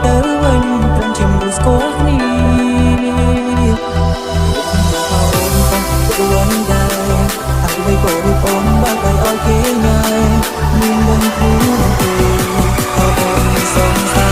ទៅវិញត្រឹមជាមួយស្គាល់គ្នាខ្លួនដែរអ្វីក៏រូបអូនបើកឲ្យគេញ៉ាយមានមិនខ្លួនទេអូនសងសា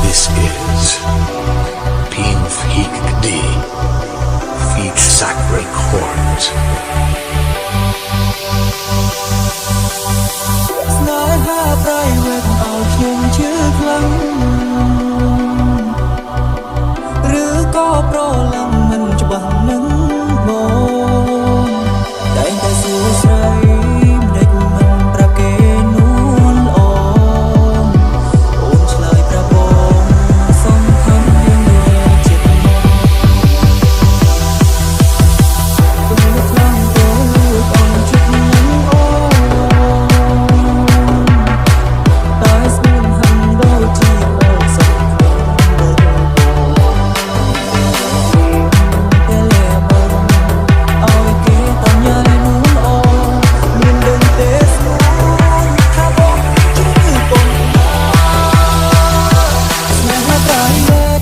This is Pink Hikd Feet Sacred Chords ស្នេហា private ឲ្យខ្ញុំជឿខ្លាំងឬក៏ប្រឡំមិនច្បាស់នឹងបងតែតែសួរស្រីមិនដេចមិនប្រាប់គេនួនអូនអូនឆ្លើយប្រាប់បងសំខាន់យើងရဲ့ចិត្តមកខ្ញុំខ្លាំងទៅអូនជិតនឹងអូនតែស្មានហឹងដូចជាអូនសំខាន់ទៅតែលែបងឲ្យគេតាមញ៉ៃនួនអូនមានដឹងទេស្មានថាបងជឿបងស្នេហាប្រៃលេត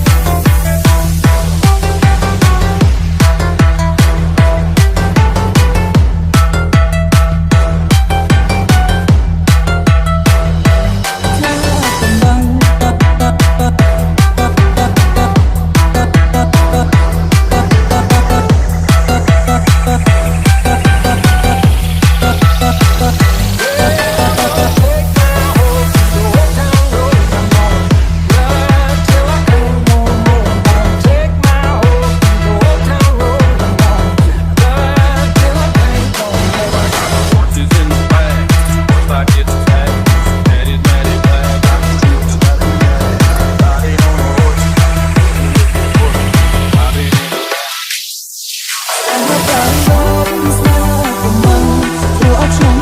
I'm